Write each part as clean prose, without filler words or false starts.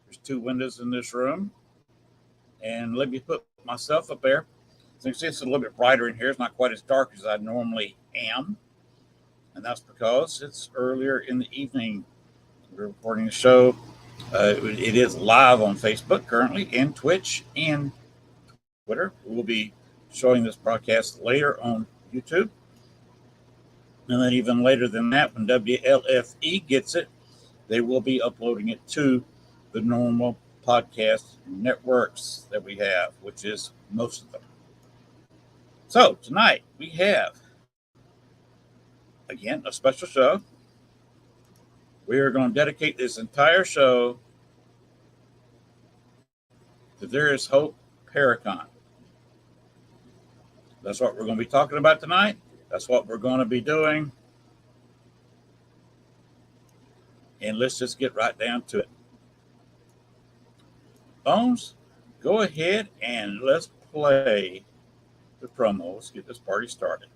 There's two windows in this room. And let me put myself up there. So you can see it's a little bit brighter in here. It's not quite as dark as I normally am. And that's because it's earlier in the evening. We're recording the show. It is live on Facebook currently, and Twitch, and Twitter. We'll be showing this broadcast later on YouTube. And then even later than that, when WLFE gets it, they will be uploading it to the normal podcast networks that we have, which is most of them. So tonight we have, again, a special show. We are going to dedicate this entire show to There Is Hope Paracon. That's what we're going to be talking about tonight. That's what we're going to be doing. And let's just get right down to it. Bones, go ahead and let's play the promo. Let's get this party started.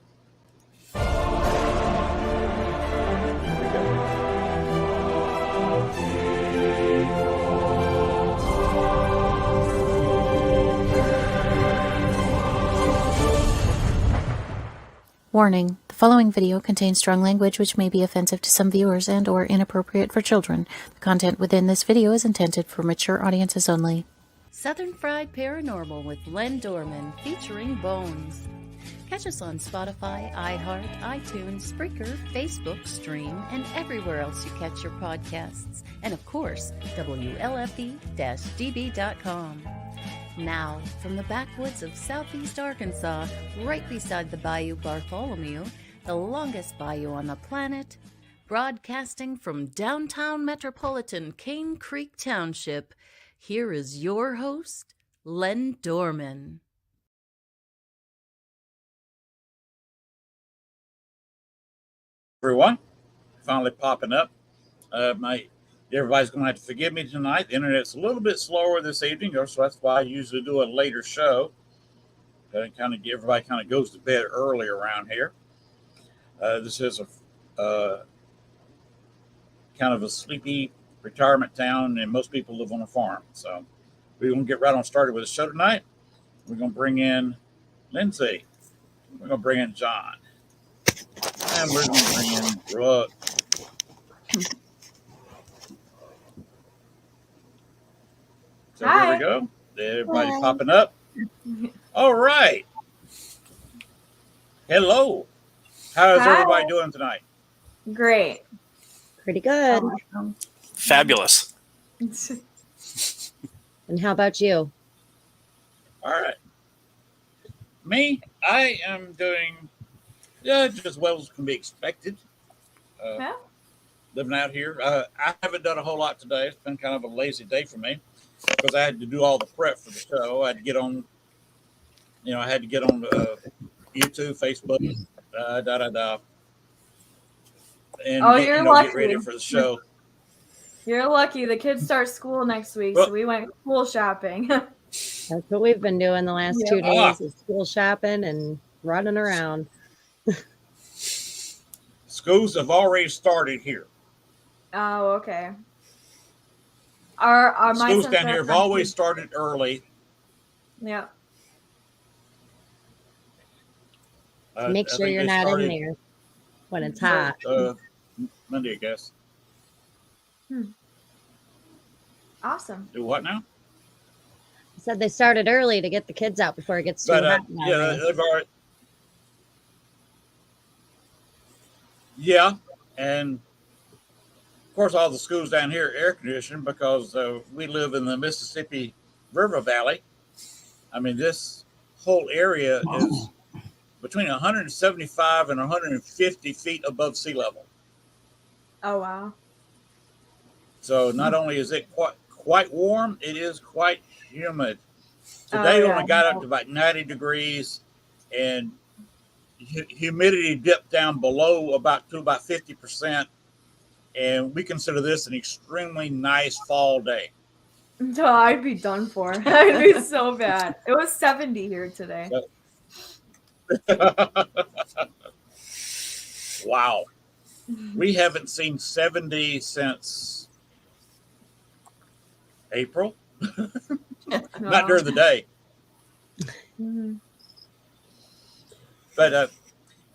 Warning, the following video contains strong language which may be offensive to some viewers and or inappropriate for children. The content within this video is intended for mature audiences only. Southern Fried Paranormal with Len Dorman featuring Bones. Catch us on Spotify, iHeart, iTunes, Spreaker, Facebook, Stream, and everywhere else you catch your podcasts. And of course, WLFE-DB.com. Now, from the backwoods of southeast Arkansas, right beside the Bayou Bartholomew, the longest bayou on the planet, broadcasting from downtown metropolitan Cane Creek Township, here is your host, Len Dorman. Everyone, finally popping up. Everybody's going to have to forgive me tonight. The internet's a little bit slower this evening, so that's why I usually do a later show. Everybody kind of goes to bed early around here. This is a kind of a sleepy retirement town, and most people live on a farm. So we're going to get right on started with the show tonight. We're going to bring in Lindsay. We're going to bring in John. And we're going to bring in Brooke. So Hi. Here we go. Everybody popping up. All right. Hello. How is everybody doing tonight? Great. Pretty good. Awesome. Fabulous. And how about you? All right. Me, I am doing just as well as can be expected. Yeah. Living out here. I haven't done a whole lot today. It's been kind of a lazy day for me because I had to do all the prep for the show. I had to get on, YouTube, Facebook, and you're lucky. get ready for the show. You're lucky. The kids start school next week, so we went school shopping. That's what we've been doing the last 2 days is school shopping and running around. Schools have already started here. Oh, okay. Our schools down here have always started early. Yeah. Make sure you're not in there when it's hot. Monday, I guess. Awesome. Do what now? I said they started early to get the kids out before it gets too hot. Yeah, they've already. Yeah, and of course, all the schools down here are air conditioned because we live in the Mississippi River Valley. I mean, this whole area is between 175 and 150 feet above sea level. Oh, wow. So not only is it quite warm, it is quite humid. Today only got up to about 90 degrees, and humidity dipped down below about 50%. And we consider this an extremely nice fall day. No, I'd be done for. I'd be so bad. It was 70 here today. Wow. We haven't seen 70 since April, not No. during the day. Mhm. But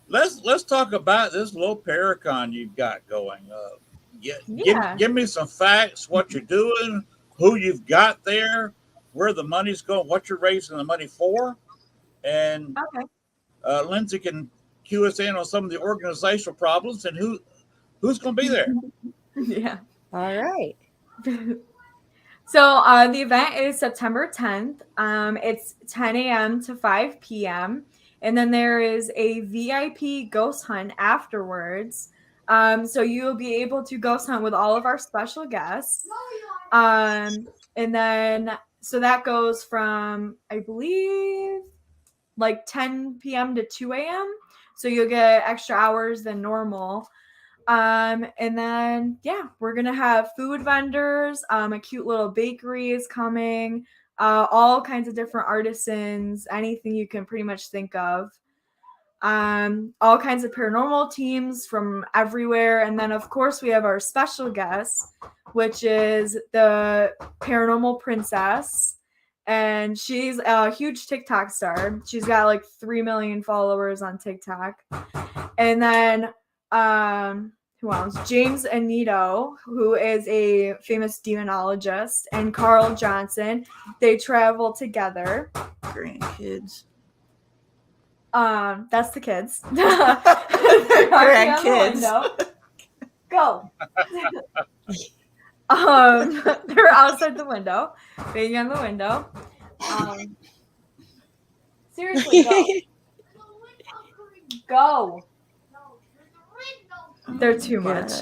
let's talk about this little Paracon you've got going. Yeah. Give me some facts. What you're doing, who you've got there, where the money's going, what you're raising the money for, and Okay. Lindsay can cue us in on some of the organizational problems and who's going to be there. Yeah. All right. So the event is September 10th. It's 10 a.m. to 5 p.m. And then there is a VIP ghost hunt afterwards. So you'll be able to ghost hunt with all of our special guests. And then, so that goes from, I believe, like 10 p.m. to 2 a.m. So you'll get extra hours than normal. And then yeah, we're gonna have food vendors, a cute little bakery is coming, all kinds of different artisans, anything you can pretty much think of. All kinds of paranormal teams from everywhere, and then of course we have our special guest, which is the paranormal princess. And she's a huge TikTok star. She's got like 3 million followers on TikTok. And then who else? James Anito, who is a famous demonologist, and Carl Johnson. They travel together. Grandkids. That's the kids. Grandkids. Go. They're outside the window, banging on the window. Seriously, go. They're too much.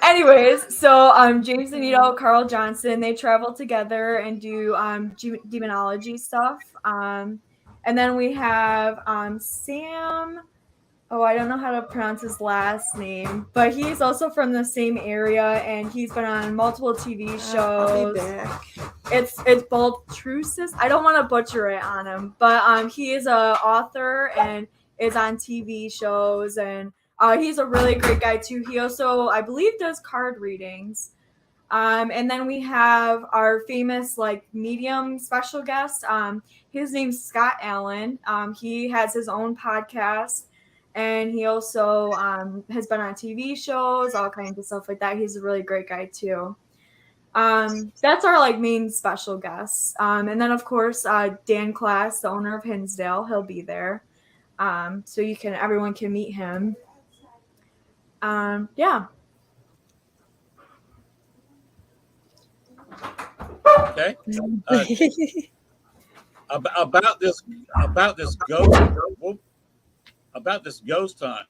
Anyways, so James Anito, Carl Johnson, they travel together and do demonology stuff. And then we have Sam. Oh, I don't know how to pronounce his last name, but he's also from the same area, and he's been on multiple TV shows. I'll be back. It's Baltrusis. I don't want to butcher it on him, but he is a author and is on TV shows, and he's a really great guy too. He also, I believe, does card readings. And then we have our famous like medium special guest. His name's Scott Allen. He has his own podcast, and he also has been on TV shows, all kinds of stuff like that. He's a really great guy too. That's our like main special guests. And then of course Dan Class, the owner of Hinsdale, he'll be there. So everyone can meet him. Yeah. Okay. About this ghost hunt.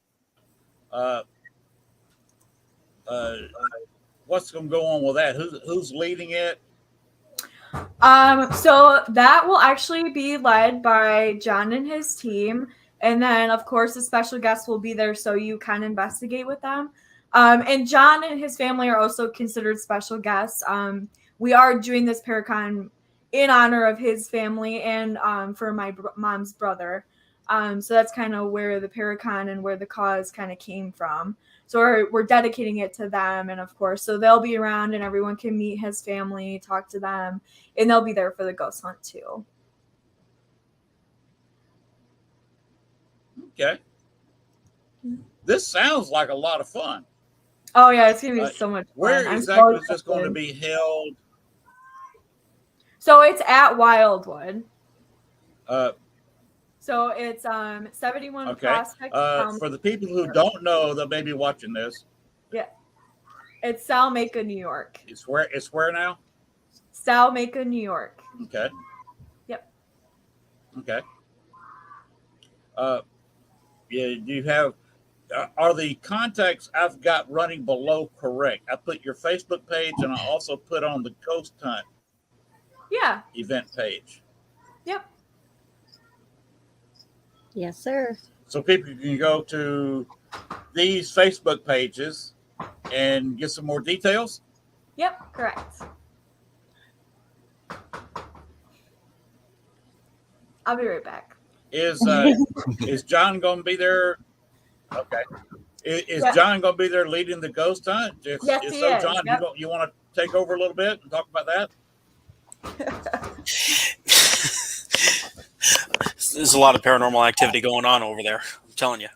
What's going to go on with that? Who's leading it? So that will actually be led by John and his team. And then, of course, the special guests will be there so you can investigate with them. And John and his family are also considered special guests. We are doing this Paracon in honor of his family and for my mom's brother. So that's kind of where the Paracon and where the cause kind of came from. So we're dedicating it to them. And, of course, so they'll be around and everyone can meet his family, talk to them, and they'll be there for the ghost hunt too. Okay. This sounds like a lot of fun. Oh, yeah, it's going to be so much fun. Where exactly is this going to be held? So it's at Wildwood. So it's 71 Okay. Prospect. For the people who don't know that may be watching this. Yeah. It's Salmaca, New York. It's where now? Salmaca, New York. Okay. Yep. Okay. Yeah, do you have are the contacts I've got running below correct? I put your Facebook page and I also put on the Ghost Hunt event page. Yep. Yes, sir. So people can go to these Facebook pages and get some more details? Yep, correct. I'll be right back. Is John going to be there? Okay. Is John going to be there leading the ghost hunt? Yes, he is. John, yep. you want to take over a little bit and talk about that? There's a lot of paranormal activity going on over there. I'm telling you.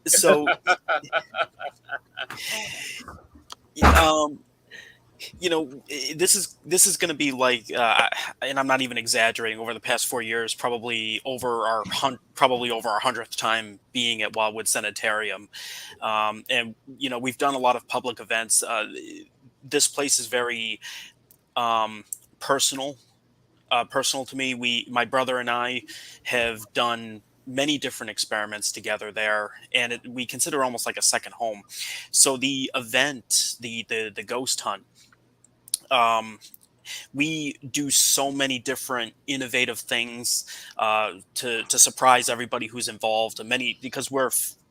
So, this is going to be like, and I'm not even exaggerating. Over the past 4 years, probably over our 100th time being at Wildwood Sanitarium, and we've done a lot of public events. This place is very personal. Personal to me. My brother and I have done many different experiments together there, and we consider almost like a second home. So the event, the ghost hunt, we do so many different innovative things to surprise everybody who's involved, and because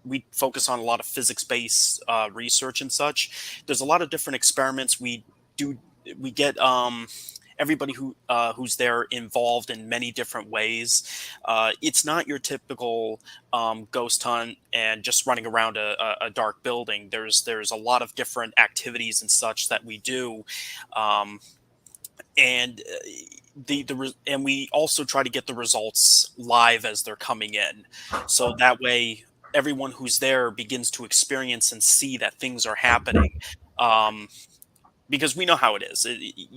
we focus on a lot of physics-based research and such. There's a lot of different experiments we do. We get everybody who's there involved in many different ways. It's not your typical ghost hunt and just running around a dark building. There's a lot of different activities and such that we do, and and we also try to get the results live as they're coming in, so that way everyone who's there begins to experience and see that things are happening. Because we know how it is.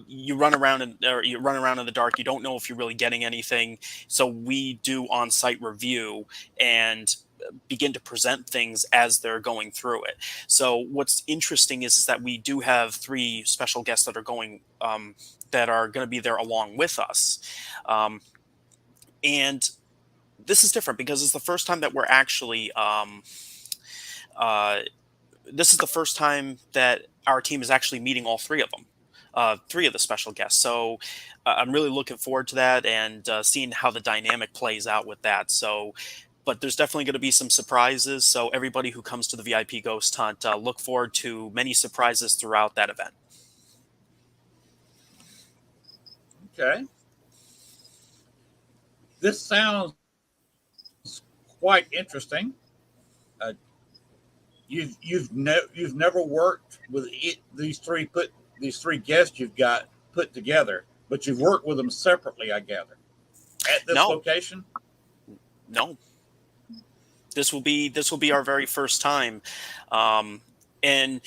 You run around in the dark. You don't know if you're really getting anything. So we do on-site review and begin to present things as they're going through it. So what's interesting is that we do have 3 special guests that are going to be there along with us, and this is different because it's the first time that we're actually. This is the first time that our team is actually meeting all 3 of them, 3 of the special guests. So I'm really looking forward to that and seeing how the dynamic plays out with that. So, but there's definitely going to be some surprises. So everybody who comes to the VIP Ghost Hunt, look forward to many surprises throughout that event. Okay. This sounds quite interesting. You've never worked with these three guests you've got put together, but you've worked with them separately, I gather, at this location. No, this will be our very first time, and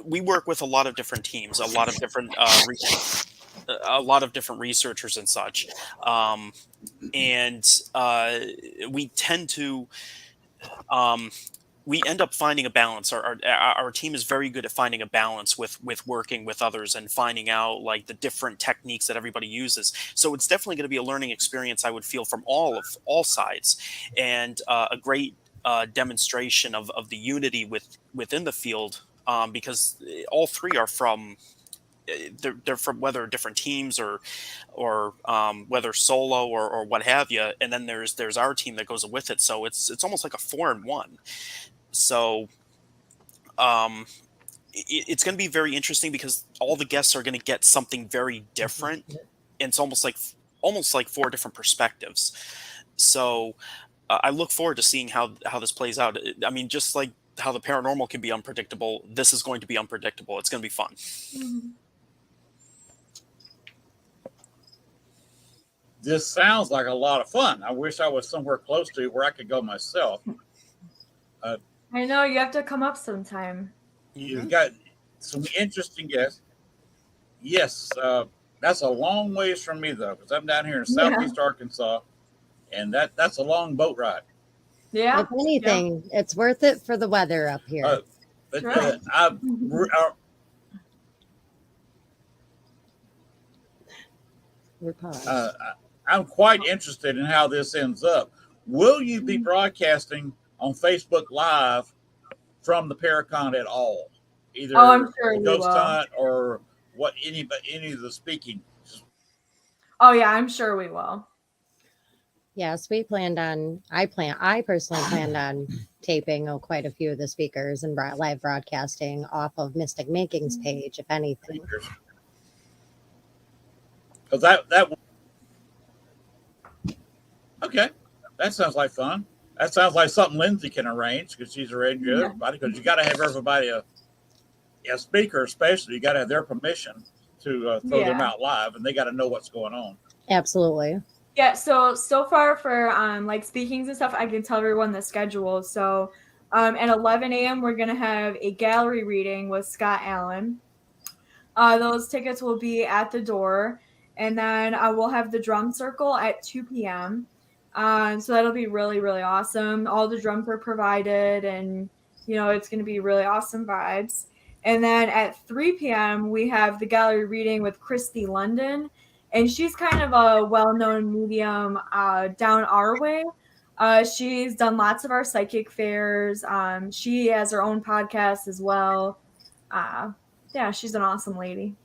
we work with a lot of different teams, a lot of different researchers and such, and we tend to. We end up finding a balance. Our team is very good at finding a balance with working with others and finding out like the different techniques that everybody uses. So it's definitely going to be a learning experience, I would feel, from all sides, and a great demonstration of the unity within the field, because all 3 are from. They're from whether different teams or whether solo or what have you, and then there's our team that goes with it. So it's almost like a 4-in-1. So it's going to be very interesting because all the guests are going to get something very different, and it's almost like 4 different perspectives. So I look forward to seeing how this plays out. I mean, just like how the paranormal can be unpredictable, this is going to be unpredictable. It's going to be fun. Mm-hmm. This sounds like a lot of fun. I wish I was somewhere close to where I could go myself. I know, you have to come up sometime. You've got some interesting guests. Yes, that's a long ways from me though, because I'm down here in Southeast Arkansas, and that's a long boat ride. Yeah. If anything, it's worth it for the weather up here. But Right. We're paused. I'm quite interested in how this ends up. Will you be broadcasting on Facebook Live from the Paracon at all? Either I'm sure we Ghost will. Hunt or what any of the speaking. Oh yeah, I'm sure we will. Yes, I personally planned on taping quite a few of the speakers and live broadcasting off of Mystic Makings page, if anything. Because that okay, that sounds like fun. That sounds like something Lindsay can arrange because she's arranged everybody. Because you got to have everybody a speaker, especially you got to have their permission to throw them Yeah. out live, and they got to know what's going on. Absolutely. Yeah, so far for like speakings and stuff, I can tell everyone the schedule. So at 11 a.m. we're gonna have a gallery reading with Scott Allen. Those tickets will be at the door, and then we'll have the drum circle at 2 p.m. So that'll be really, really awesome. All the drums are provided, and it's gonna be really awesome vibes. And then at 3 p.m. we have the gallery reading with Christy London. And she's kind of a well-known medium down our way. She's done lots of our psychic fairs. She has her own podcast as well. Yeah, she's an awesome lady.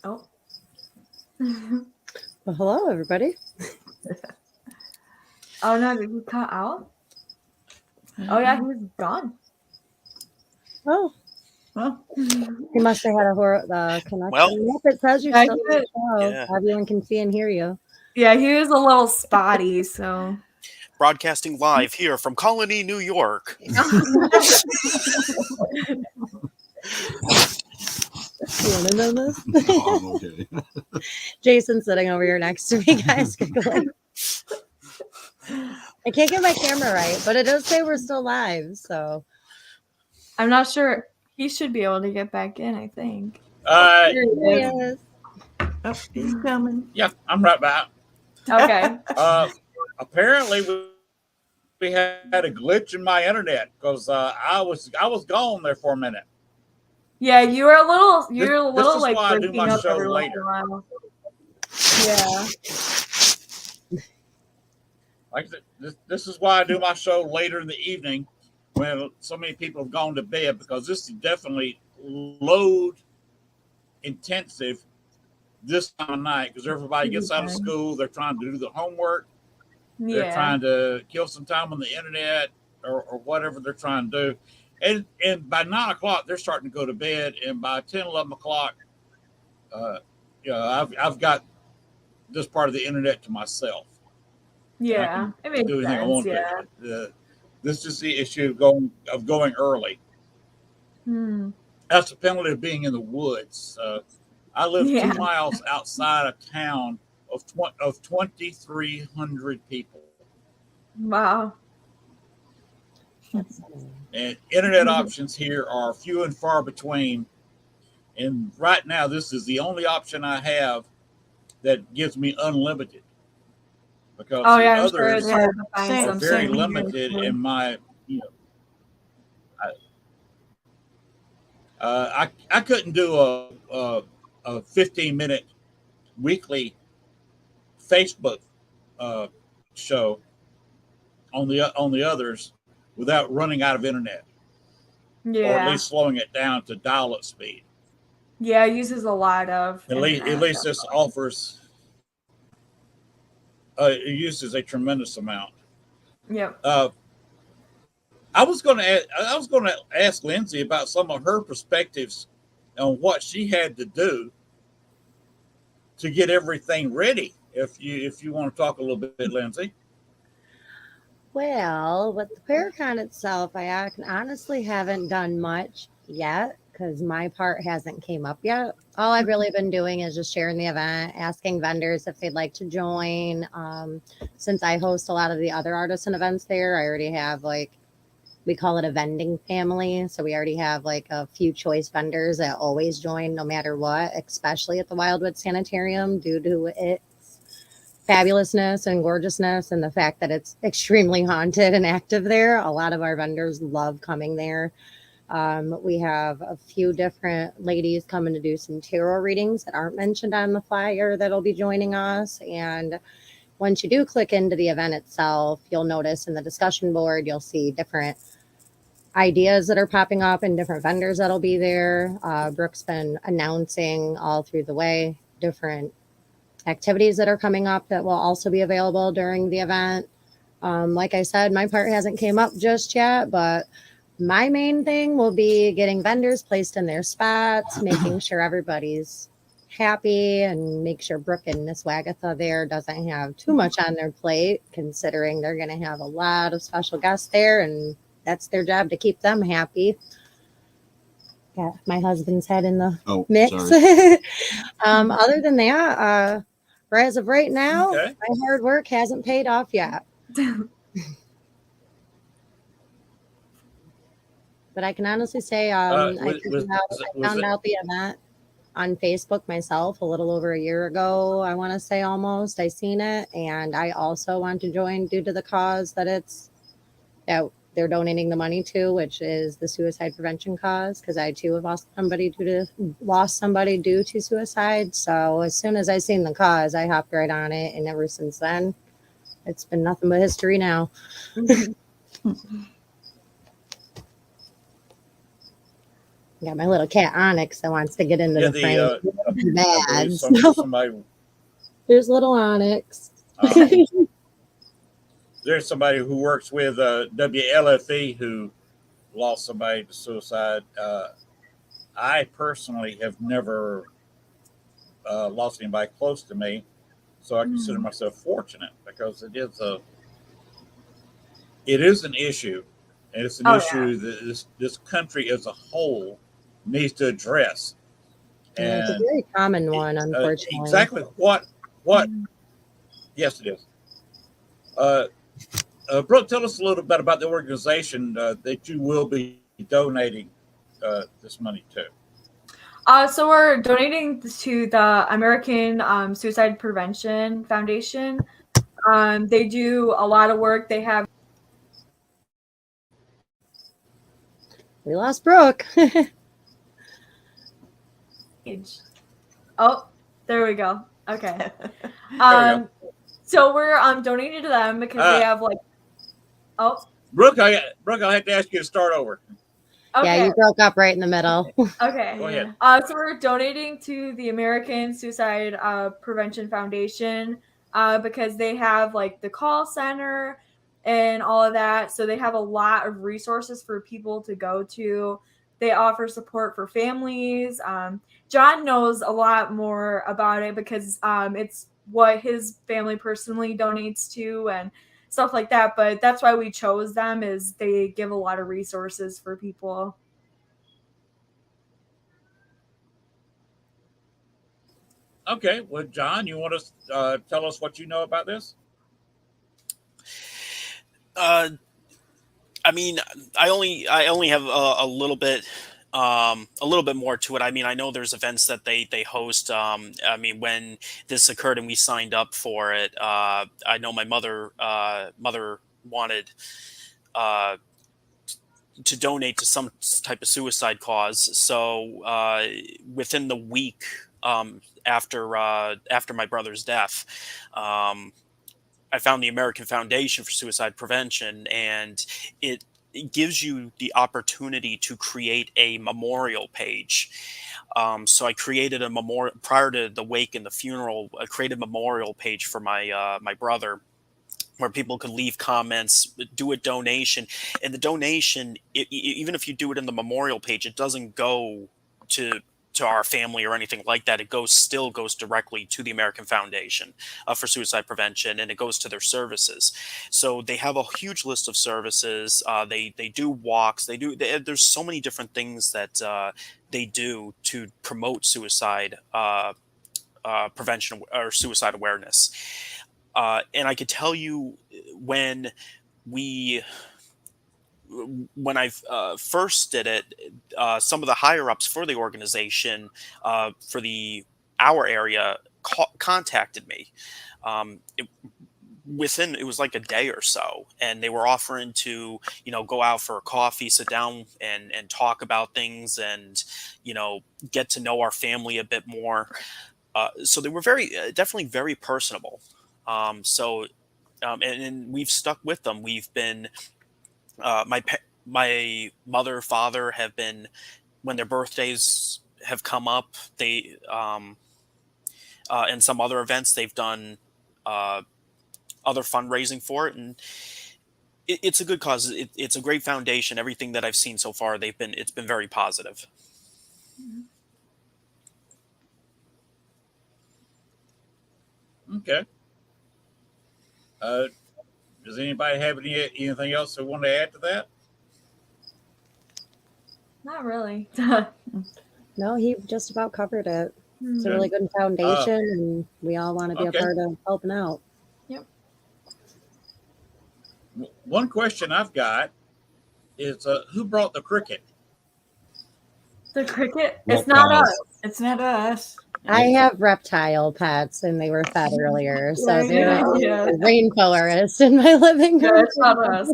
Oh. Well, hello, everybody. Oh, no, did he cut out? Oh, yeah, he was gone. Oh, Well, you must have had a connection. Well, Yep, it says you're Yeah, still on the show. yeah. Everyone can see and hear you. Yeah, he was a little spotty, so. Broadcasting live here from Colony, New York. You want to know this? Oh, okay. Jason's sitting over here next to me, guys. Giggling. I can't get my camera right, but it does say we're still live. So I'm not sure. He should be able to get back in, I think. here he is. oh, he's coming. Yeah, I'm right back. Okay. Apparently, we had a glitch in my internet because I was gone there for a minute. Yeah, you were a little, This is like why I do breaking my up show every once in later. a while. Yeah. Like this is why I do my show later in the evening when so many people have gone to bed, because this is definitely load intensive this time of night because everybody gets out of school. They're trying to do the homework. They're Yeah. trying to kill some time on the internet or whatever they're trying to do. And by 9 o'clock, they're starting to go to bed. And by 10, 11 o'clock, I've got this part of the internet to myself. Yeah. It makes Do anything I want sense. Yeah. to. This is the issue of going early. Hmm. That's the penalty of being in the woods. I live Yeah. 2 miles outside of town of 2,300 people. Wow. And internet options here are few and far between. And right now, this is the only option I have that gives me unlimited. Because Oh the yeah, I'm sure others it's hard to find Same- are some very same here, limited too. in my, I couldn't do a 15-minute weekly Facebook show on the others without running out of internet, or at Yeah. least slowing it down to dial-up speed. Yeah, it uses a lot of At least this offers it uses a tremendous amount. Yep. I was going to ask Lindsay about some of her perspectives on what she had to do to get everything ready. If you want to talk a little bit, Lindsay. Well, with the Paracon itself, I honestly haven't done much yet because my part hasn't came up yet. All I've really been doing is just sharing the event, asking vendors if they'd like to join. Since I host a lot of the other artisan events there, I already have we call it a vending family. So we already have a few choice vendors that always join no matter what, especially at the Wildwood Sanitarium due to its fabulousness and gorgeousness and the fact that it's extremely haunted and active there. A lot of our vendors love coming there. We have a few different ladies coming to do some tarot readings that aren't mentioned on the flyer that'll be joining us. And once you do click into the event itself, you'll notice in the discussion board, you'll see different ideas that are popping up and different vendors that'll be there. Brooke's been announcing all through the way different activities that are coming up that will also be available during the event. Like I said, my part hasn't came up just yet, but my main thing will be getting vendors placed in their spots, making sure everybody's happy and make sure Brooke and Miss Wagatha there doesn't have too much on their plate, considering they're going to have a lot of special guests there, and that's their job to keep them happy. Got my husband's head in the mix. Other than that, as of right now, Okay. my hard work hasn't paid off yet. But I can honestly say I found out the event on Facebook myself a little over a year ago. I want to say almost. I seen it, and I also want to join due to the cause that they're donating the money to, which is the suicide prevention cause, because I too have lost somebody due to suicide. So as soon as I seen the cause, I hopped right on it, and ever since then, it's been nothing but history now. Got my little cat Onyx that wants to get into the frame. Bad. There's little Onyx. There's somebody who works with WLFE who lost somebody to suicide. I personally have never lost anybody close to me, so I consider myself fortunate, because it is an issue, and it's an issue that this country as a whole needs to address. And it's a very common one, unfortunately. Exactly what? Yes, it is. Brooke, tell us a little bit about the organization that you will be donating this money to. So we're donating to the American Suicide Prevention Foundation. They do a lot of work. They have. We lost Brooke. Oh, there we go. Okay. So we're donating to them because they have like. Oh, Brooke, I'll have to ask you to start over. Okay. Yeah, you broke up right in the middle. Okay. Go ahead. So we're donating to the American Suicide Prevention Foundation because they have like the call center and all of that. So they have a lot of resources for people to go to. They offer support for families. John knows a lot more about it because it's what his family personally donates to and stuff like that. But that's why we chose them, is they give a lot of resources for people. Okay. Well, John, you want to tell us what you know about this? I mean, I only have a little bit more to it. I mean, I know there's events that they host. I mean, when this occurred and we signed up for it, I know my mother wanted to donate to some type of suicide cause. So within the week after my brother's death, I found the American Foundation for Suicide Prevention, and it gives you the opportunity to create a memorial page. So I created a memorial prior to the wake and the funeral. I created a memorial page for my brother, where people could leave comments, do a donation, and the donation, even if you do it in the memorial page, it doesn't go to our family or anything like that. It still goes directly to the American Foundation for Suicide Prevention, and it goes to their services. So they have a huge list of services. They do walks. There's so many different things that they do to promote suicide prevention or suicide awareness. And I could tell you when I first did it, some of the higher ups for the organization for our area contacted me. It was like a day or so, and they were offering to go out for a coffee, sit down and talk about things, and get to know our family a bit more. So they were definitely very personable. And we've stuck with them. We've been my mother, father have been, when their birthdays have come up, they and some other events, they've done other fundraising for it, and it's a good cause. It's a great foundation. Everything that I've seen so far, it's been very positive. Okay. Does anybody have anything else they want to add to that? Not really. No, he just about covered it. It's a Okay. really good foundation, and we all want to be Okay. a part of helping out. One question I've got is who brought the cricket? The cricket? No It's not pals. us. It's not us. I have reptile pets, and they were fed earlier, so Yeah, they're yeah. a rainforest in my living Yeah, room. it's not us.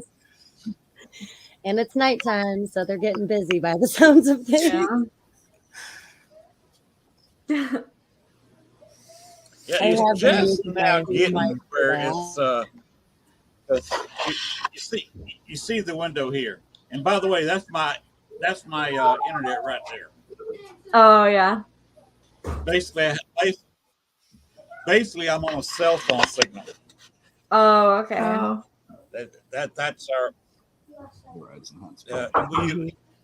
And it's nighttime, so they're getting busy by the sounds of things. Yeah. Yeah, I have it's been just using now those as getting my- where you see the window here, and by the way, that's my internet right there. Oh yeah. Basically, I'm on a cell phone signal. Oh okay. Oh, That's our.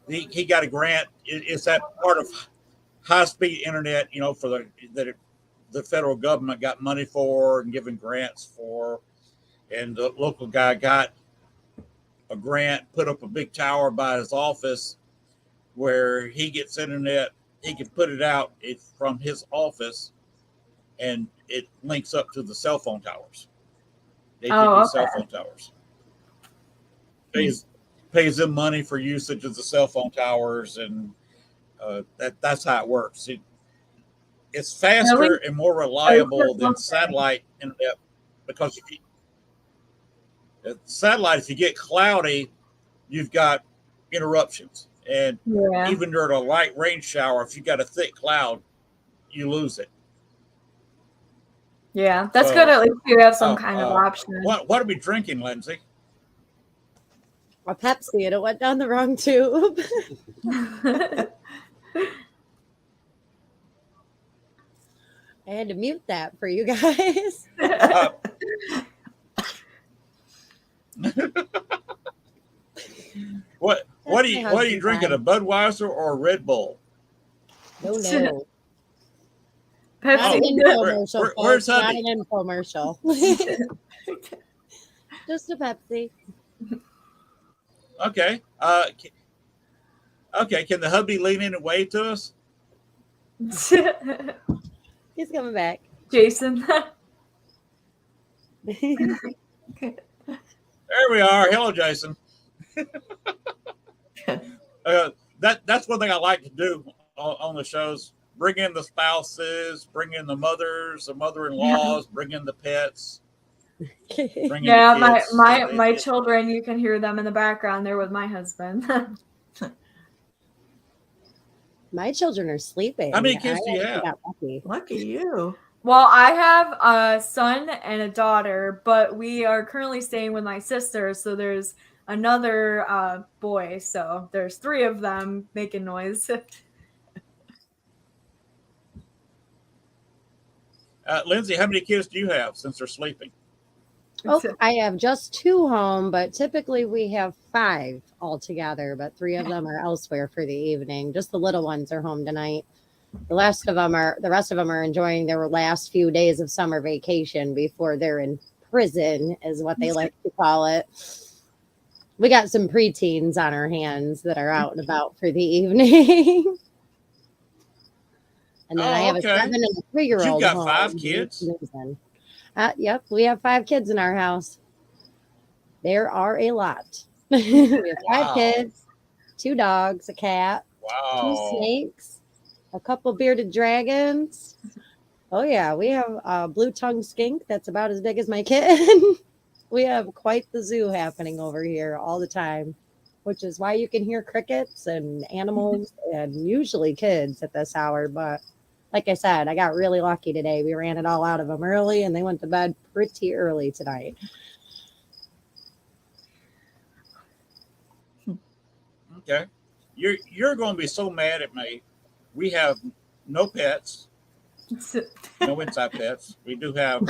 He got a grant. It's that part of high speed internet, for the federal government got money for and given grants for, and the local guy got a grant, put up a big tower by his office where he gets internet. He can put it out from his office, and it links up to the cell phone towers. Oh, cell okay. phone towers. Pays them money for usage of the cell phone towers, and that's how it works. It's faster Really? and more reliable than Okay. satellite internet, because satellite, if you get cloudy, you've got interruptions, and Yeah. even during a light rain shower, if you got a thick cloud, you lose it. Yeah. That's good. At least you have some kind of option. What are we drinking, Lindsay? A Pepsi, and it went down the wrong tube. I had to mute that for you guys. What are you drinking? A Budweiser or a Red Bull? No. Pepsi. Not an infomercial. Where's folks, not Hubby? an infomercial. Just a Pepsi. Okay. Okay. Can the hubby lean in and wave to us? He's coming back. Jason. There we are. Hello, Jason. That's one thing I like to do on the shows. Bring in the spouses, bring in the mothers, the mother-in-laws, bring in the pets. Bring in Yeah, the kids. my children, you can hear them in the background. They're with my husband. My children are sleeping. How many kids do you have? Got lucky. lucky you. Well, I have a son and a daughter, but we are currently staying with my sister. So there's another boy. So there's 3 of them making noise. Lindsay, how many kids do you have since they're sleeping? Oh, I have just 2 home, but typically we have 5 altogether, but 3 of them are elsewhere for the evening. Just the little ones are home tonight. The rest of them are enjoying their last few days of summer vacation before they're in prison, is what they like to call it. We got some preteens on our hands that are out and about for the evening. And then I have a 7 and a 3-year-old. You've got home. 5 kids? Yep, we have 5 kids in our house. There are a lot. We have 5 kids, 2 dogs, a cat, 2 snakes, a couple bearded dragons. Oh yeah, we have a blue-tongued skink that's about as big as my kitten. We have quite the zoo happening over here all the time, which is why you can hear crickets and animals and usually kids at this hour. But like I said, I got really lucky today. We ran it all out of them early, and they went to bed pretty early tonight. Okay. You're going to be so mad at me. We have no pets, no inside pets. We do have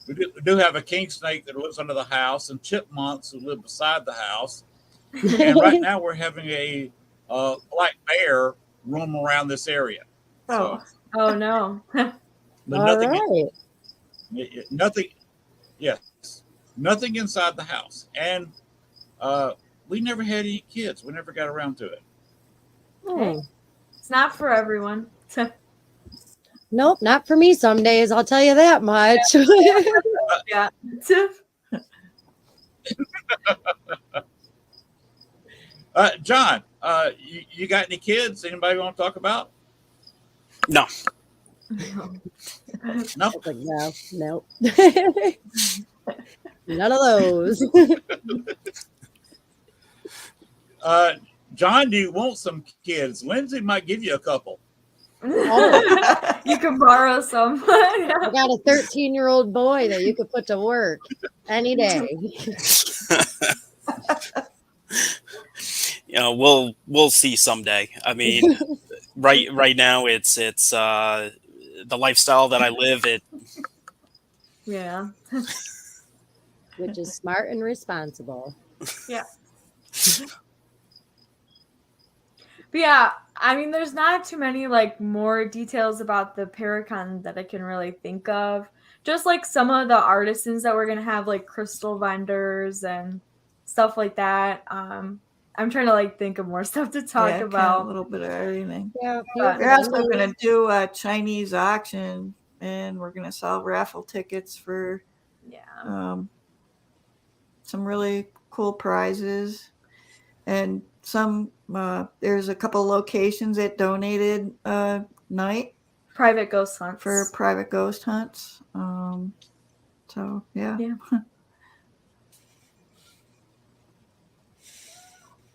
a king snake that lives under the house, and chipmunks who live beside the house. And right now we're having a black bear roam around this area. Oh, So, Oh no. but All right. Nothing. Yes, nothing inside the house, and we never had any kids. We never got around to it. Hmm. It's not for everyone. Nope, not for me some days, I'll tell you that much. Yeah. John, you got any kids? Anybody want to talk about? No. No. It's like, no, nope. None of those. John, do you want some kids? Lindsay might give you a couple. You can borrow some. I got a 13-year-old boy that you could put to work any day. You know, we'll see someday. I mean, right now it's the lifestyle that I live. Yeah. Which is smart and responsible. Yeah. But yeah, I mean, there's not too many like more details about the Paracon that I can really think of. Just like some of the artisans that we're gonna have, like crystal vendors and stuff like that. I'm trying to like think of more stuff to talk Kind of about. a little bit of everything. Yeah, But- We're also going to do a Chinese auction, and we're going to sell raffle tickets for Yeah. some really cool prizes. And some there's a couple locations that donated night Private ghost hunts. for private ghost hunts. So yeah.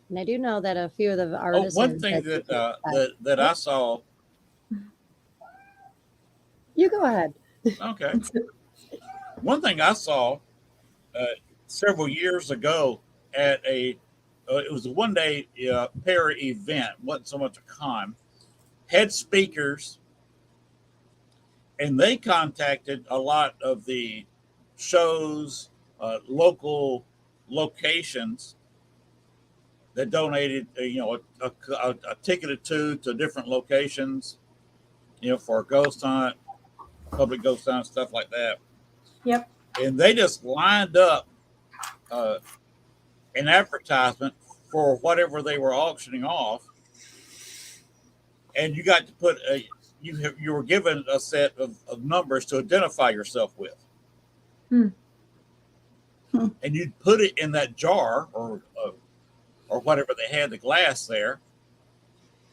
And I do know that a few of the artists. One thing that I saw. You go ahead. Okay. One thing I saw several years ago at it was a one-day pair event, wasn't so much a con, had speakers, and they contacted a lot of the shows, local locations that donated, a ticket or two to different locations, for a ghost hunt, public ghost hunt, stuff like that. Yep. And they just lined up an advertisement for whatever they were auctioning off, and you got to put you were given a set of numbers to identify yourself with. And you'd put it in that jar or whatever they had, the glass there.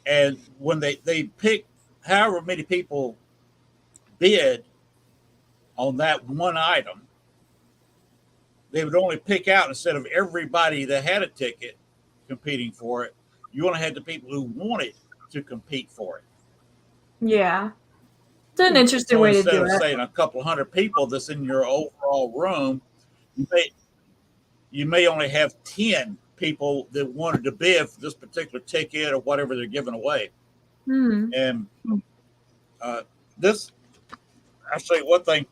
And when they picked however many people bid on that one item, they would only pick out, instead of everybody that had a ticket competing for it, you only had the people who wanted to compete for it. Yeah. It's an interesting way to do Instead of it. saying a couple hundred people that's in your overall room, you may only have 10 people that wanted to bid for this particular ticket or whatever they're giving away. And this, I'll show you one thing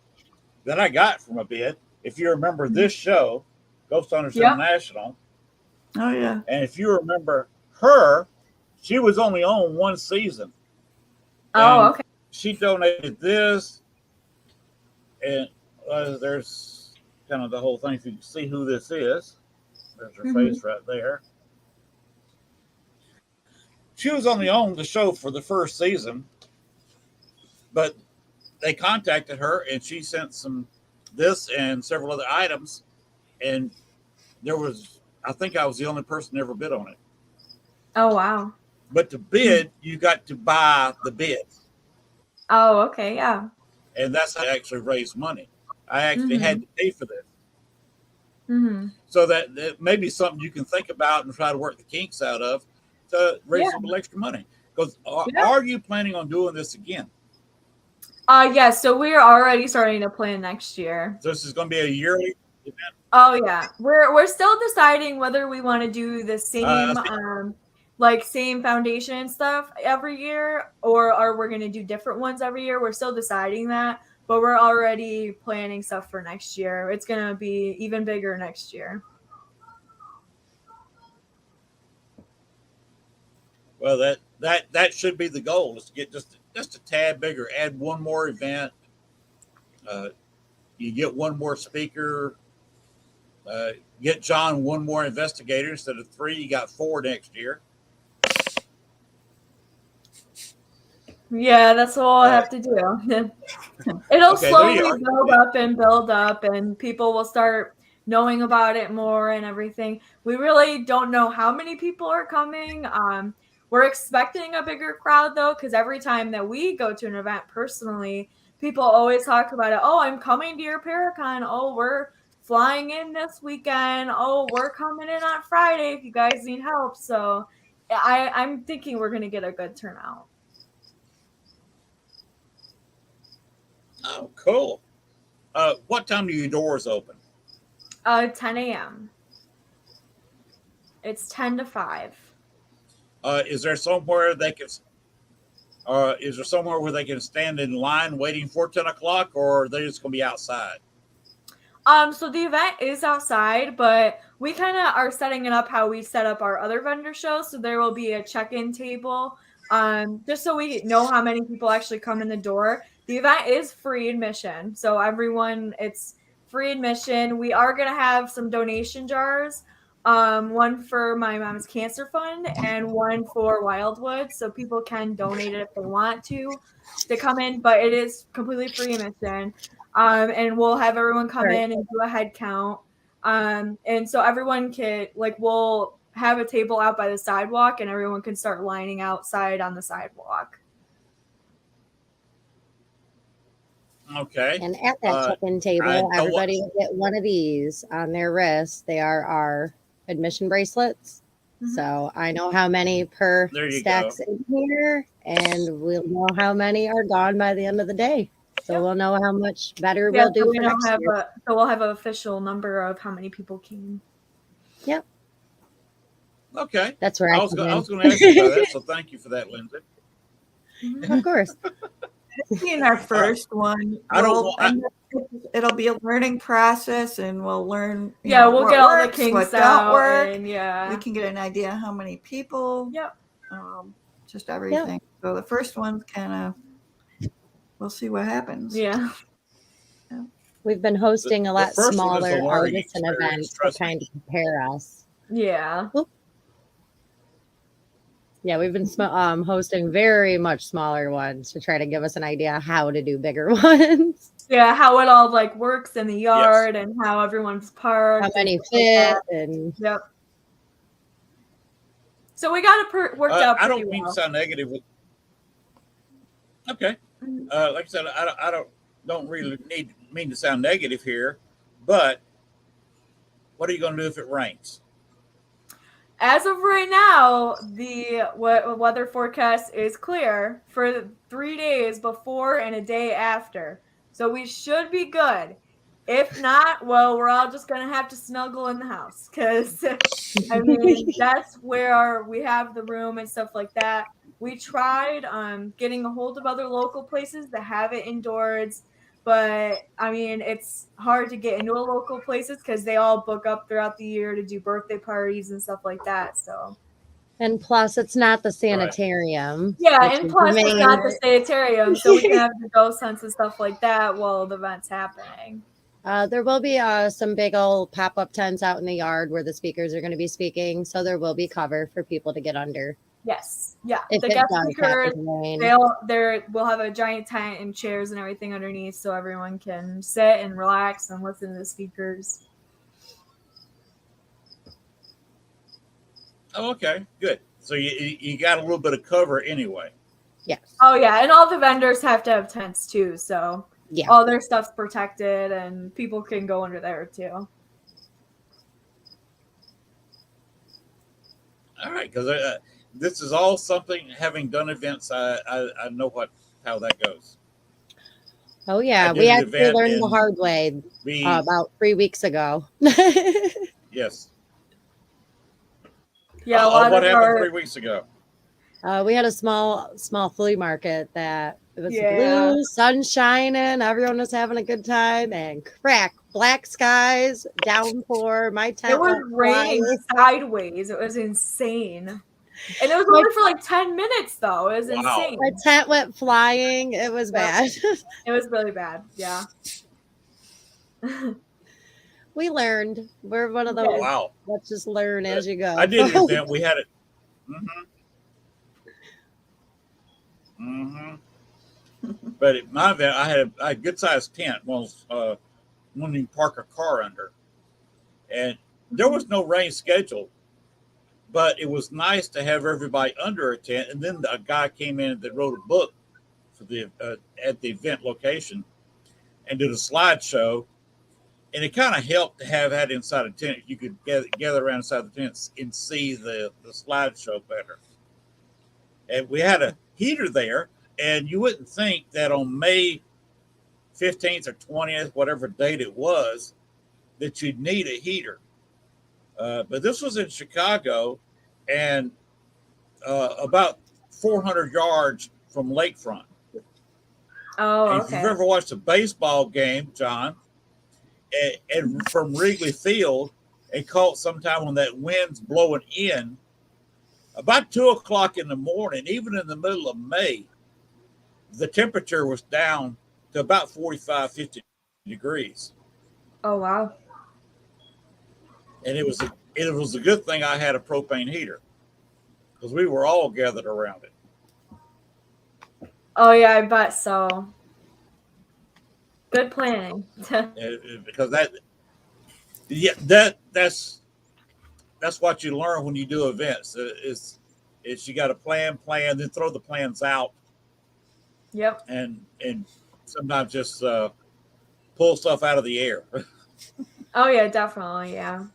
that I got from a bid. If you remember this show, Ghost Hunters International. Oh yeah. And if you remember her, she was only on one season. Oh, okay. She donated this, and there's kind of the whole thing. If you can see who this is, there's her face right there. She was only on the show for the first season, but they contacted her, and she sent this and several other items, and I think I was the only person that ever bid on it. Oh, wow. But to bid, you got to buy the bids. Oh, okay. Yeah. And that's how I actually raised money. I actually had to pay for this. So that may be something you can think about and try to work the kinks out of to raise some extra money. Because are you planning on doing this again? Yeah, so we're already starting to plan next year. So this is going to be a yearly event? Oh yeah. We're still deciding whether we want to do the same same foundation stuff every year, or are we going to do different ones every year. We're still deciding that, but we're already planning stuff for next year. It's going to be even bigger next year. Well, that should be the goal, is to get just a tad bigger, add one more event, you get one more speaker, get John one more investigator instead of 3. You got 4 next year. Yeah, that's what we'll have to do. It'll Okay, there slowly you are. build up and build up, and people will start knowing about it more and everything. We really don't know how many people are coming. We're expecting a bigger crowd though, because every time that we go to an event personally, people always talk about it. Oh, I'm coming to your Paracon. Oh, we're flying in this weekend. Oh, we're coming in on Friday if you guys need help. So I'm thinking we're gonna get a good turnout. Oh, cool. What time do your doors open? 10 a.m. It's 10 to 5. Is there somewhere they can? Is there somewhere where they can stand in line waiting for 10 o'clock, or are they just going to be outside? So the event is outside, but we kind of are setting it up how we set up our other vendor shows. So there will be a check-in table, just so we know how many people actually come in the door. The event is free admission, so everyone, it's free admission. We are gonna have some donation jars, one for my mom's cancer fund and one for Wildwood, so people can donate it if they want to come in, but it is completely free admission. And we'll have everyone come in and do a head count. And so everyone can, like, we'll have a table out by the sidewalk and everyone can start lining outside on the sidewalk. Okay. And at that check-in table, everybody will get one of these on their wrist. They are our admission bracelets. Mm-hmm. So I know how many per stacks in here, and we'll know how many are gone by the end of the day. So we'll know how much better we'll do for next year. So we'll have an official number of how many people came. Yep. Okay. That's where I was going to ask you about that, so thank you for that, Lindsay. Of course. In our first one, it'll be a learning process, and we'll learn. We'll get all the kinks out. And, we can get an idea how many people. Yep. Just everything. Yep. So the first one's kind of. We'll see what happens. Yeah. We've been hosting a lot smaller artists and events to kind of compare us. Yeah. Oop. Yeah, we've been hosting very much smaller ones to try to give us an idea how to do bigger ones. Yeah, how it all like works in the yard and how everyone's parked. How many fit and yep. So we got it worked out. I don't mean to sound negative. Okay. Like I said, I don't really mean to sound negative here, but what are you going to do if it rains? As of right now, the weather forecast is clear for 3 days before and a day after. So we should be good. If not, well, we're all just going to have to snuggle in the house because, I mean, that's where we have the room and stuff like that. We tried getting a hold of other local places that have it indoors, but I mean, it's hard to get into a local places because they all book up throughout the year to do birthday parties and stuff like that. So, and plus, it's not the sanitarium. Right. Yeah, and plus, it's not the sanitarium, so we can have the ghost hunts and stuff like that while the event's happening. There will be some big old pop-up tents out in the yard where the speakers are going to be speaking, so there will be cover for people to get under. Yes. Yeah. If the guest speakers, we'll have a giant tent and chairs and everything underneath so everyone can sit and relax and listen to the speakers. Oh, okay. Good. So you got a little bit of cover anyway. Yes. Oh, yeah. And all the vendors have to have tents too. So yeah, all their stuff's protected and people can go under there too. All right. Because this is all something, having done events, I know how that goes. Oh, yeah. We actually learned the hard way about 3 weeks ago. Yes. Yeah. What happened 3 weeks ago? We had a small flea market that it was blue, sun shining, everyone was having a good time, and black skies, downpour. My tent it was raining sideways. It was insane. And it was only for like 10 minutes, though. It was insane. My tent went flying. It was bad. It was really bad. Yeah. We learned. We're one of Okay. those. Wow. Let's just learn as you go. I did an event. We had it. But at my event, I had a good sized tent. One you can park a car under, and there was no rain scheduled. But it was nice to have everybody under a tent. And then a guy came in that wrote a book for the at the event location and did a slideshow. And it kind of helped to have that inside a tent. You could gather around inside the tent and see the slideshow better. And we had a heater there, and you wouldn't think that on May 15th or 20th, whatever date it was, that you'd need a heater. But this was in Chicago, and about 400 yards from lakefront. Oh, And if okay. you've ever watched a baseball game, John, and from Wrigley Field, and caught sometime when that wind's blowing in, about 2 o'clock in the morning, even in the middle of May, the temperature was down to about 45, 50 degrees. Oh, wow. And it was a good thing I had a propane heater, because we were all gathered around it. Oh, yeah, I bet so. Good planning. Because that's what you learn when you do events. Is you got to plan, then throw the plans out, Yep. and sometimes just pull stuff out of the air. Oh, yeah, definitely. Yeah.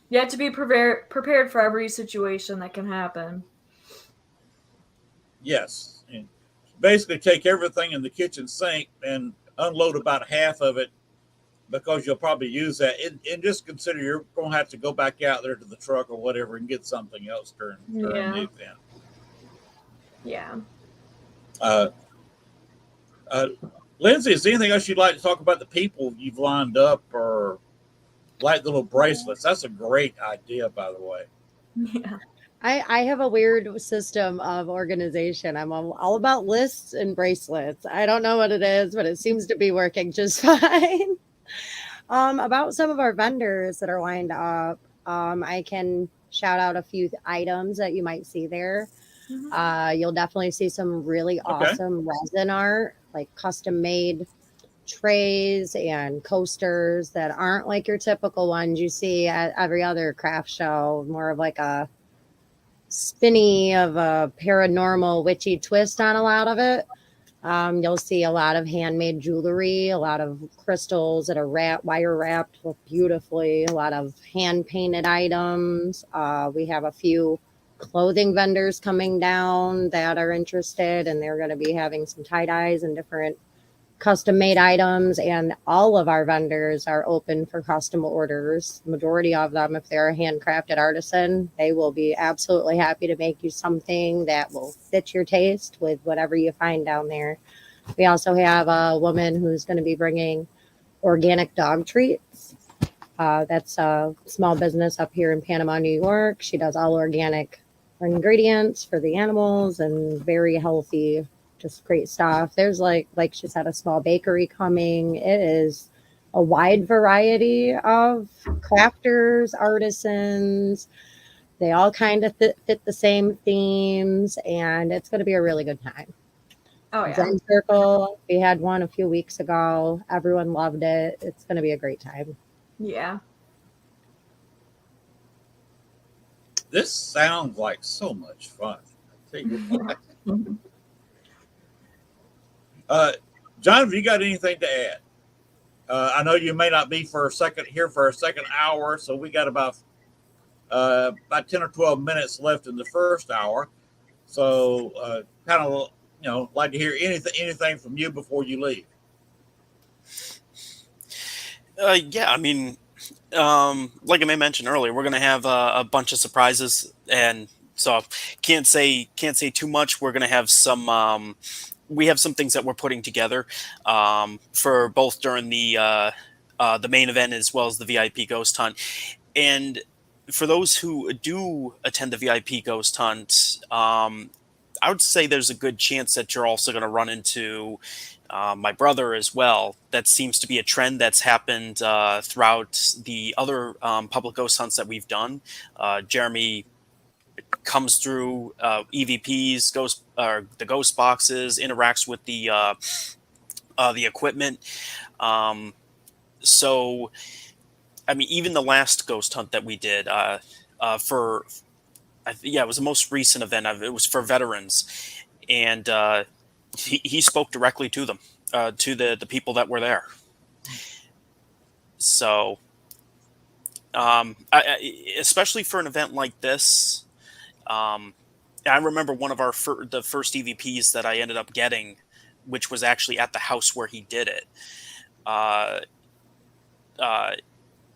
You have to be prepared for every situation that can happen. Yes, and basically take everything in the kitchen sink and unload about half of it, because you'll probably use that. And just consider you're going to have to go back out there to the truck or whatever and get something else during the event. Yeah. Lindsay, is there anything else you'd like to talk about the people you've lined up, or like the little bracelets? That's a great idea, by the way. Yeah. I have a weird system of organization. I'm all about lists and bracelets. I don't know what it is, but it seems to be working just fine. About some of our vendors that are lined up, I can shout out a few items that you might see there. You'll definitely see some really awesome resin art, like custom made trays and coasters that aren't like your typical ones you see at every other craft show, more of like a spinny of a paranormal witchy twist on a lot of it. You'll see a lot of handmade jewelry, a lot of crystals that are wire wrapped beautifully, a lot of hand painted items. We have a few clothing vendors coming down that are interested, and they're going to be having some tie dyes and different custom made items. And all of our vendors are open for custom orders. Majority of them, if they're a handcrafted artisan, they will be absolutely happy to make you something that will fit your taste with whatever you find down there. We also have a woman who's going to be bringing organic dog treats. That's a small business up here in Panama, New York. She does all organic ingredients for the animals and very healthy, just great stuff. There's like she said, a small bakery coming. It is a wide variety of crafters, artisans. They all kind of fit the same themes, and it's going to be a really good time. Oh, yeah. Zen Circle, we had one a few weeks ago. Everyone loved it. It's going to be a great time. Yeah. This sounds like so much fun. I tell you what. John, have you got anything to add? I know you may not be for a second hour, so we got about 10 or 12 minutes left in the first hour. So kind of, like to hear anything from you before you leave. Yeah, I mean, like I may mentioned earlier, we're going to have a bunch of surprises, and so can't say too much. We're going to have some. We have some things that we're putting together for both during the main event as well as the VIP Ghost Hunt. And for those who do attend the VIP Ghost Hunt, I would say there's a good chance that you're also going to run into my brother as well. That seems to be a trend that's happened throughout the other public ghost hunts that we've done. Jeremy comes through EVPs, the ghost boxes, interacts with the equipment. So, I mean, even the last ghost hunt that we did it was the most recent event. It was for veterans, and he spoke directly to them, to the people that were there. So, especially for an event like this, I remember one of the first EVPs that I ended up getting, which was actually at the house where he did it.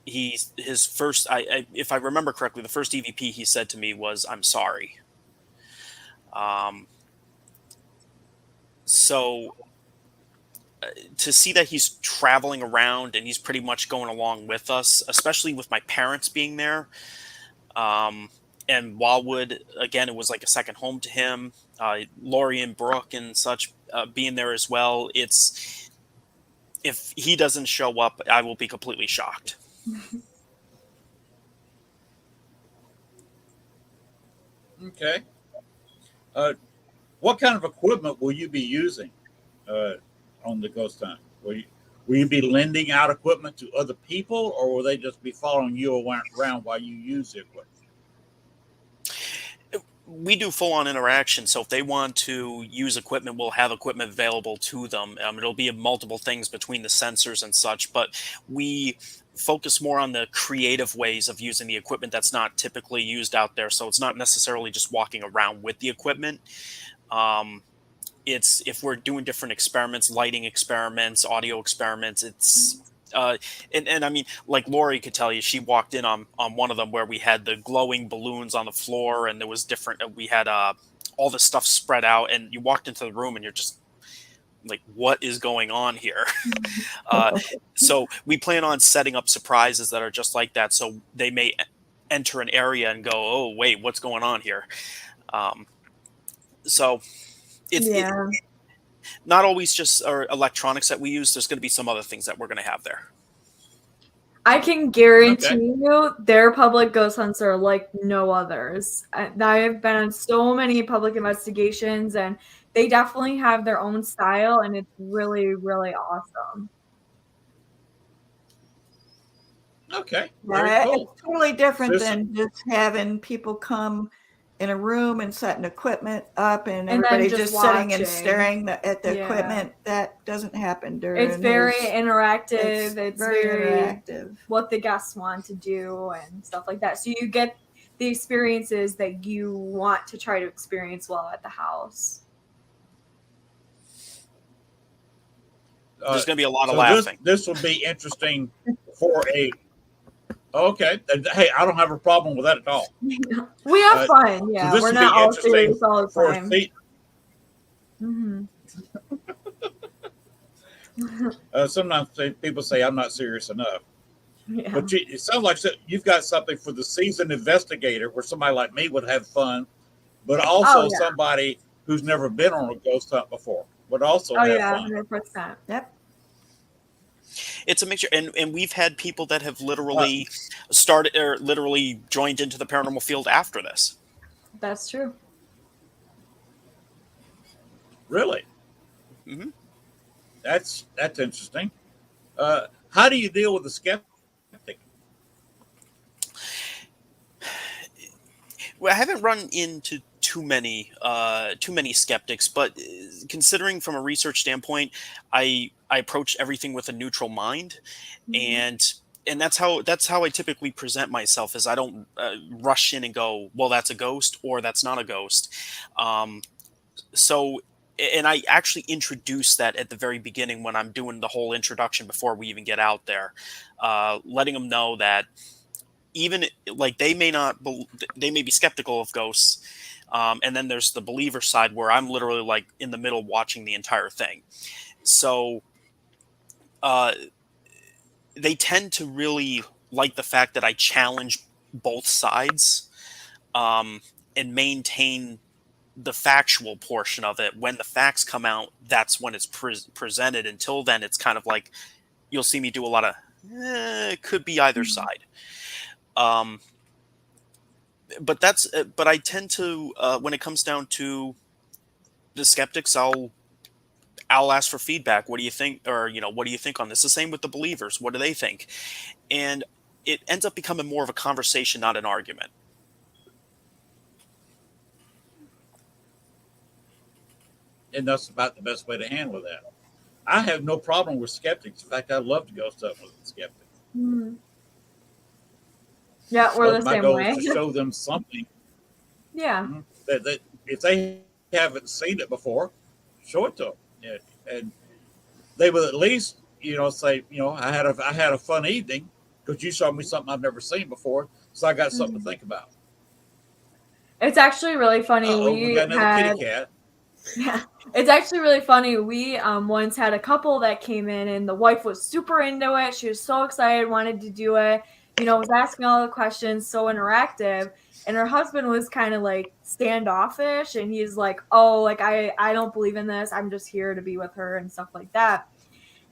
His first, if I remember correctly, the first EVP he said to me was, "I'm sorry." So to see that he's traveling around and he's pretty much going along with us, especially with my parents being there, and Wildwood, again, it was like a second home to him. Lori and Brooke and such being there as well. If he doesn't show up, I will be completely shocked. Okay. What kind of equipment will you be using on the ghost hunt? Will you be lending out equipment to other people, or will they just be following you around while you use the equipment? We do full-on interaction, so if they want to use equipment, we'll have equipment available to them. It'll be multiple things between the sensors and such, but we focus more on the creative ways of using the equipment that's not typically used out there. So it's not necessarily just walking around with the equipment. It's if we're doing different experiments, lighting experiments, audio experiments, it's and I mean, like Lori could tell you, she walked in on one of them where we had the glowing balloons on the floor, and there was different. We had all the stuff spread out, and you walked into the room, and you're just like, "What is going on here?" So we plan on setting up surprises that are just like that. So they may enter an area and go, "Oh, wait, what's going on here?" So it's not always just our electronics that we use. There's going to be some other things that we're going to have there. I can guarantee you their public ghost hunts are like no others. I've been on so many public investigations, and they definitely have their own style, and it's really, really awesome. Okay. Yeah, Very cool. it's totally different than just having people come in a room and setting equipment up and everybody just sitting and staring at the equipment. That doesn't happen during. It's very interactive. It's very interactive. What the guests want to do and stuff like that. So you get the experiences that you want to try to experience while at the house. There's going to be a lot of laughing. This will be interesting for a. Okay. Hey, I don't have a problem with that at all. We have fun. Yeah, so we're not all serious all the time. Sometimes people say I'm not serious enough. Yeah. But it sounds like you've got something for the seasoned investigator where somebody like me would have fun, but also somebody who's never been on a ghost hunt before would also have fun. 100%. Yep. It's a mixture, and we've had people that have literally started or literally joined into the paranormal field after this. That's true. Really? Mm-hmm. That's interesting. How do you deal with the skeptic? Well, I haven't run into too many skeptics, but considering from a research standpoint, I approach everything with a neutral mind, and that's how I typically present myself. Is I don't rush in and go, well, that's a ghost or that's not a ghost. So, and I actually introduce that at the very beginning when I'm doing the whole introduction before we even get out there, letting them know that even like they may be skeptical of ghosts. And then there's the believer side where I'm literally like in the middle watching the entire thing. So they tend to really like the fact that I challenge both sides and maintain the factual portion of it. When the facts come out, that's when it's presented. Until then, it's kind of like you'll see me do a lot of it could be either side. But I tend to when it comes down to the skeptics, I'll ask for feedback. What do you think? Or, what do you think on this? The same with the believers. What do they think? And it ends up becoming more of a conversation, not an argument. And that's about the best way to handle that. I have no problem with skeptics. In fact, I'd love to go stuff with skeptics. Mm-hmm. Yeah, we're the my same goal way. is to show them something. Yeah. That if they haven't seen it before, show it to them. Yeah. And they will at least, say, I had a fun evening because you showed me something I've never seen before, so I got something to think about. It's actually really funny. We got another kitty cat. Yeah, it's actually really funny. We once had a couple that came in, and the wife was super into it. She was so excited, wanted to do it. Was asking all the questions, so interactive. And her husband was kind of like standoffish, and he's like, "Oh, like I don't believe in this. I'm just here to be with her and stuff like that."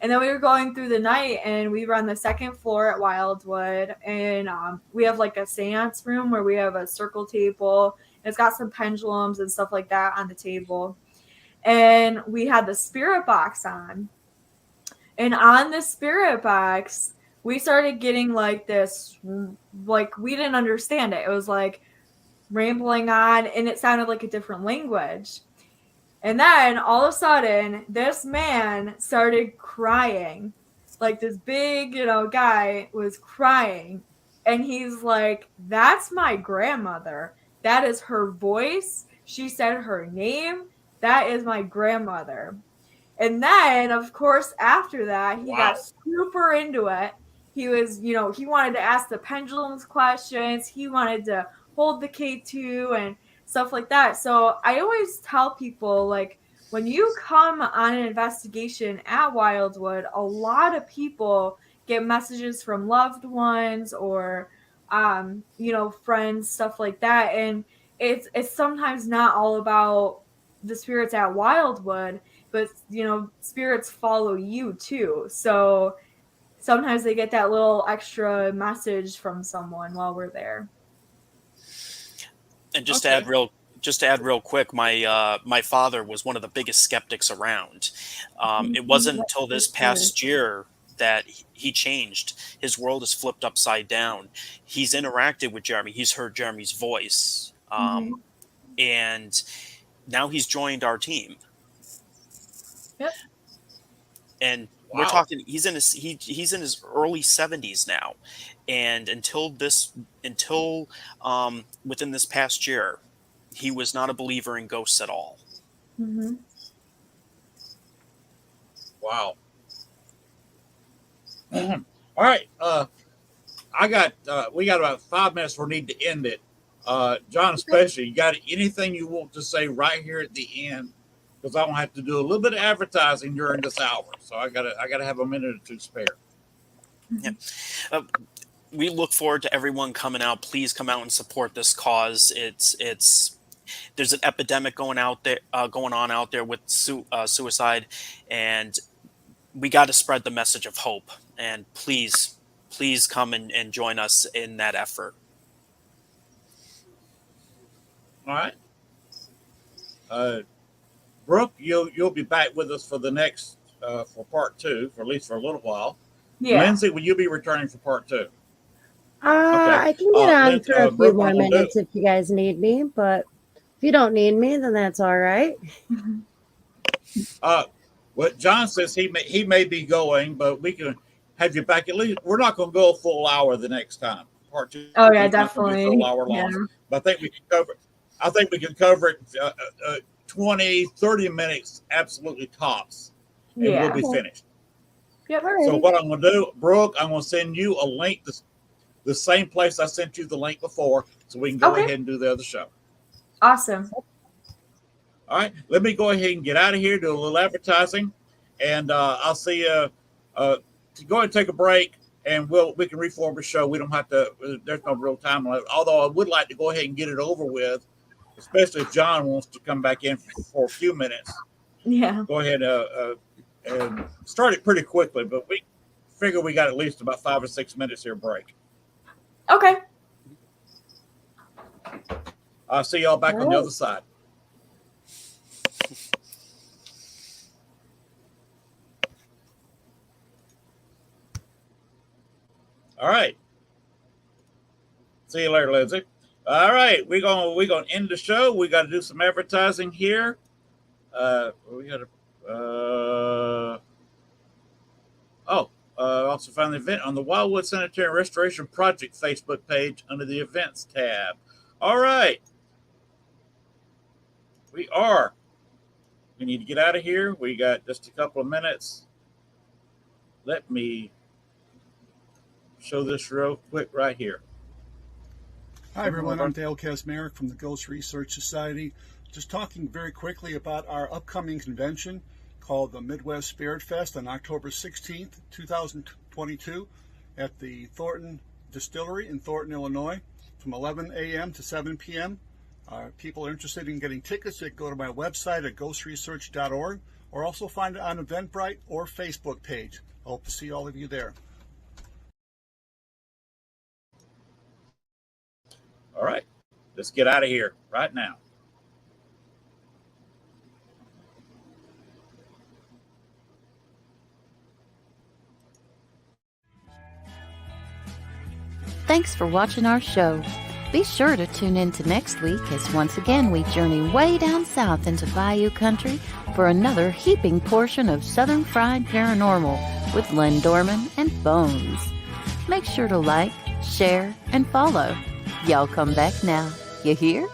And then we were going through the night, and we were on the second floor at Wildwood, and we have like a seance room where we have a circle table. It's got some pendulums and stuff like that on the table. And we had the spirit box on. And on the spirit box, we started getting like this, like we didn't understand it. It was like rambling on, and it sounded like a different language. And then all of a sudden, this man started crying. Like this big, guy was crying. And he's like, "That's my grandmother. That is her voice. She said her name. That is my grandmother." And then, of course, after that, he got super into it. He was, he wanted to ask the pendulums questions. He wanted to hold the K2 and stuff like that. So I always tell people, like, when you come on an investigation at Wildwood, a lot of people get messages from loved ones or friends, stuff like that. And it's sometimes not all about the spirits at Wildwood, but spirits follow you too. So sometimes they get that little extra message from someone while we're there. And just to add real quick, my father was one of the biggest skeptics around. It wasn't until this past year that he changed. His world is flipped upside down. He's interacted with Jeremy. He's heard Jeremy's voice. And now he's joined our team. Yep. And we're talking, he's in his early 70s now. And until within this past year, he was not a believer in ghosts at all. Mm-hmm. Wow. All right. We got about 5 minutes. We need to end it. John, especially, you got anything you want to say right here at the end? Because I don't have to do a little bit of advertising during this hour, so I gotta have a minute or two spare. Yeah. We look forward to everyone coming out. Please come out and support this cause. There's an epidemic going on out there with suicide, and we got to spread the message of hope. And please come and join us in that effort. All right. Brooke, you'll be back with us for the next for part 2, for at least for a little while. Yeah. Lindsay, will you be returning for part 2? Okay. I can get on for a few more minutes if you guys need me, but if you don't need me, then that's all right. What John says he may be going, but we can have you back at least. We're not going to go a full hour the next time. Part 2. Oh yeah, definitely. A full hour long. Yeah. But I think we can cover it 20, 30 minutes, absolutely tops, and we'll be finished. Yep. So what I'm going to do, Brooke, I'm going to send you a link to the same place I sent you the link before, so we can go ahead and do the other show. Awesome. All right, let me go ahead and get out of here, do a little advertising, and I'll see you. Go ahead and take a break, and we can reform the show. We don't have to. There's no real time limit. Although I would like to go ahead and get it over with especially if John wants to come back in for a few minutes. Yeah. Go ahead and start it pretty quickly, but we figure we got at least about 5 or 6 minutes here break. Okay. I'll see y'all back on the other side. All right. See you later, Lindsay. All right, we're gonna end the show. We got to do some advertising here. We got to. Also find the event on the Wildwood Sanitary Restoration Project Facebook page under the Events tab. All right. We need to get out of here. We got just a couple of minutes. Let me show this real quick right here. Hi, everyone. I'm Dale Kasmerick from the Ghost Research Society. Just talking very quickly about our upcoming convention called the Midwest Spirit Fest on October 16th, 2022 at the Thornton Distillery in Thornton, Illinois from 11 a.m. to 7 p.m. People are interested in getting tickets, they can go to my website at ghostresearch.org or also find it on Eventbrite or Facebook page. I hope to see all of you there. All right, let's get out of here right now. Thanks for watching our show. Be sure to tune in to next week as once again we journey way down south into Bayou Country for another heaping portion of Southern Fried Paranormal with Len Dorman and Bones. Make sure to like, share, and follow. Y'all come back now. You hear?